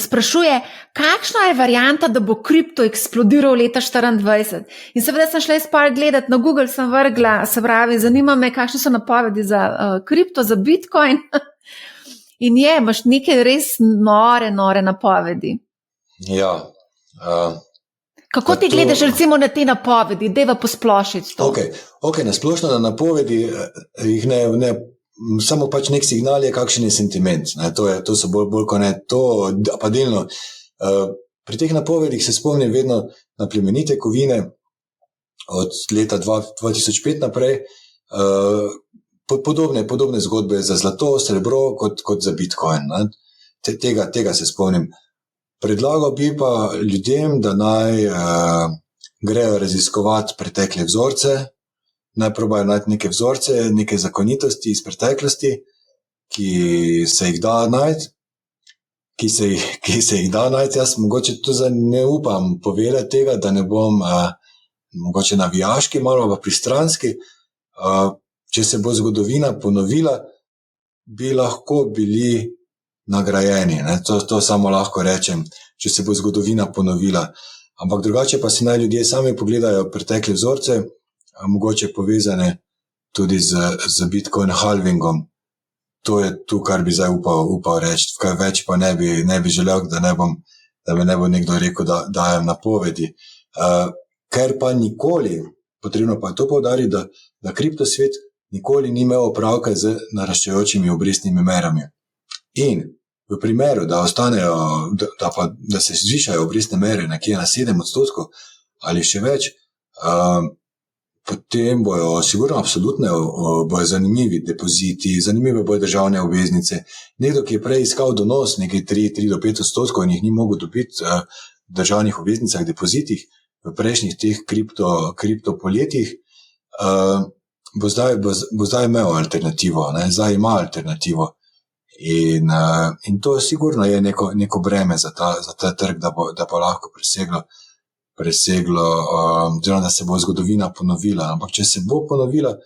sprašuje, kakšna je varianta, da bo kripto eksplodiral leta 2024? In seveda sem šla spar gledati, na Google sem vrgla, se pravi, zanima me, kakšne so napovedi za kripto, za Bitcoin. In imaš neke res nore napovedi. Ja. Kako ti gledaš recimo na te napovedi? Dajva posplošiti to. Ok, nasplošno na napovedi jih ne samo pač nek signal je, kakšen je sentiment. To so bolj kot ne, to pa delno. Pri teh napovedih se spomnim vedno na plemenite kovine od leta 2005 naprej, podobne zgodbe za zlato, srebro kot za Bitcoin. Tega se spomnim. Predlagal bi pa ljudem, da naj grejo raziskovati pretekle vzorce, naj probajo najti neke vzorce, neke zakonitosti iz preteklosti, ki se jih da najti, Jaz mogoče tudi ne upam povedati tega, da ne bom mogoče navijaški, malo pa pristranski. Če se bo zgodovina ponovila, bi lahko bili nagrajeni. To samo lahko rečem, če se bo zgodovina ponovila. Ampak drugače pa si naj ljudje sami pogledajo pretekle vzorce, mogoče povezane tudi z Bitcoin halvingom. To je tu, kar bi zdaj upal reči. Kaj več pa ne bi želel, da me ne bo nekdo rekel, da dajem napovedi. Ker pa nikoli, potrebno pa je to poudariti, da kriptosvet nikoli ni imel opravka z naraščajočimi obrestnimi merami. In v primeru, da se zvišajo obrestne mere nekje na 7% ali še več, potem bojo sigurno absolutne, bojo zanimivi depoziti, zanimive bojo državne obveznice. Nekdo, ki je prej iskal donos, nekaj 3 do 5% in jih ni mogel dobiti v državnih obveznicah, depozitih v prejšnjih teh kriptopoletjih, bo zdaj imel alternativo, ne? Zdaj ima alternativo. In to sigurno je neko breme za ta trg, da bo lahko preseglo, da se bo zgodovina ponovila. Ampak če se bo ponovila,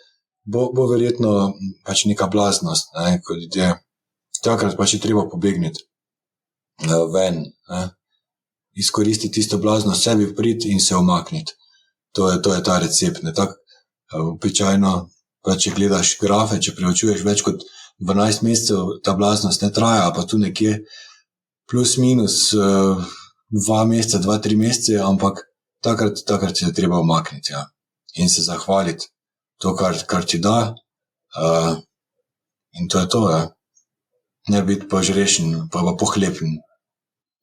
bo verjetno pač neka blaznost, ne? Ko ljudje, takrat pač je treba pobegniti ven, ne? Izkoristiti tisto blaznost sebi v prid in se omakniti. To je ta recept. Ne? Tak, običajno, če gledaš grafe, če preučuješ več kot 12 mesecev, ta blaznost ne traja, pa tu nekje plus minus 2-3 mesece, ampak takrat se je treba omakniti, ja. In se zahvaliti to, kar ti da, in to je to, ja. Ne biti požrešen, pa pohlepen.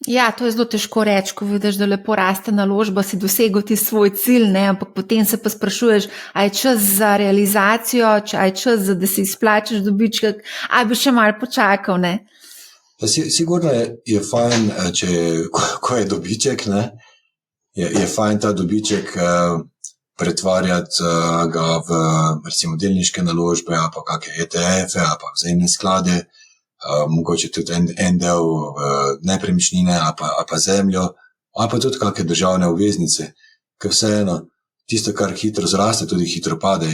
Ja, to je zelo težko reči, ko vidiš, da lepo raste naložba, si dosegel ti svoj cilj, ne, ampak potem se pa sprašuješ, a je čas za realizacijo, a je čas, da si izplačaš dobiček, a bi še malo počakal, ne. Sigurno je fajn, ko je dobiček, ne, je fajn ta dobiček pretvarjati ga v recimo delniške naložbe, ali pa kakšne ETF-e, ali pa vzajemne sklade, mogoče tudi en del nepremičnine, ali pa zemljo, ali pa tudi kakšne državne obveznice, ker vseeno tisto, kar hitro zraste, tudi hitro pade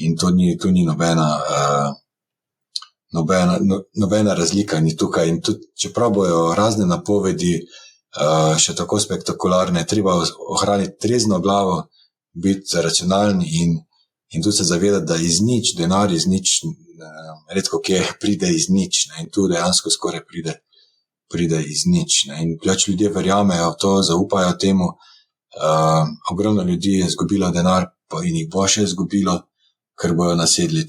in to ni nobena razlika ni tukaj. In tudi, čeprav bojo razne napovedi še tako spektakularne, treba ohraniti trezno glavo, biti racionalen in tudi se zavedati, da iz nič, denar iz nič, redko kje pride iz nič, ne? In tu dejansko skoraj pride iz nič, ne? In pač ljudje verjamejo v to, zaupajo temu. Ogromno ljudi je izgubilo denar, pa in jih bo še izgubilo, ker bojo nasedli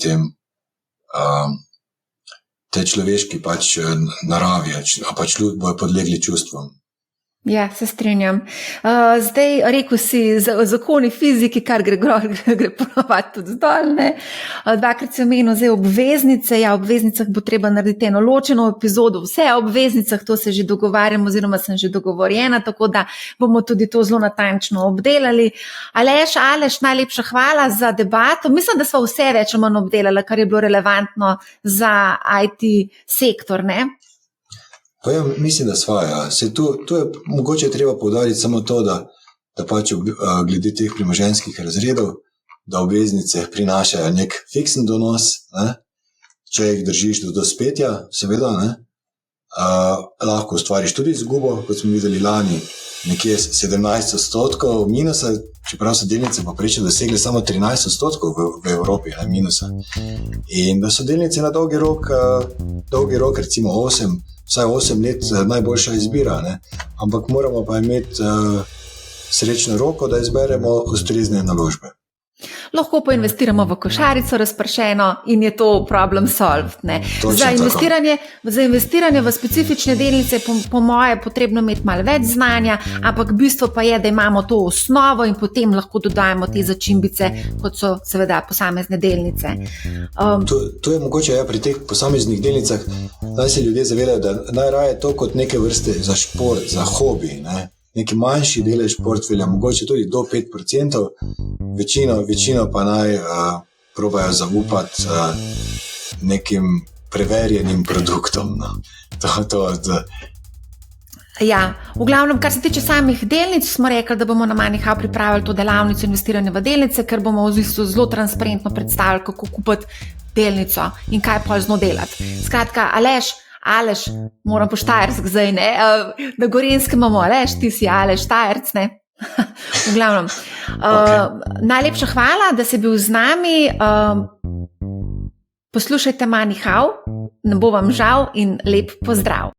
te človeški pač naravi, a pač ljud bojo podlegli čustvom. Ja, se strinjam. Zdaj, rekel si, zakoni fiziki, kar gre ponovati tudi zdolj, ne. Dvakrat si omenil zdaj obveznice, ja, o obveznicah bo treba narediti eno ločeno epizodo, vse o obveznicah, to se že dogovarjam oziroma sem že dogovorjena, tako da bomo tudi to zelo natančno obdelali. Aleš, najlepša hvala za debato. Mislim, da sva vse več o manj obdelala, kar je bilo relevantno za IT sektor, ne? Pa ja, mislim, da sva, ja. Tu je mogoče treba poudariti samo to, da pač glede teh premoženjskih razredov, da obveznice prinašajo nek fiksen donos, ne? Če jih držiš do dospetja, seveda, ne? Lahko ustvariš tudi izgubo, kot smo videli lani, nekje 17% minusa, čeprav so delnice poprečno dosegle samo 13% v Evropi, ne, minusa. In da so delnice na dolgi rok, recimo vsaj 8 let najboljša izbira, ne? Ampak moramo pa imeti srečno roko, da izberemo ustrezne naložbe. Lahko pa investiramo v košarico razpršeno in je to problem solved, ne. Za investiranje v specifične delnice po moje potrebno imeti malo več znanja, ampak bistvo pa je, da imamo to osnovo in potem lahko dodajamo te začimbice, kot so seveda posamezne delnice. To je mogoče pri teh posameznih delnicah, da se ljudje zavedajo, da najraje to kot neke vrste za šport, za hobi, ne. Neki manjši delež portfelja, mogoče tudi do 5%, večino pa naj probajo zaupati nekim preverjenim produktom. No. Ja, v glavnem, kar se tiče samih delnic, smo rekli, da bomo na Moneyhow pripravili to delavnico investiranja v delnice, ker bomo v bistvu zelo transparentno predstavili, kako kupiti delnico in kaj pa z njo delati. Skratka, Aleš, moram po Štajersk zdaj, ne? Na Gorenjskem imamo Aleš, ti si Aleš Štajerc, ne? V glavnem. Najlepša hvala, da si bil z nami. Poslušajte Moneyhow, ne bo vam žal in lep pozdrav.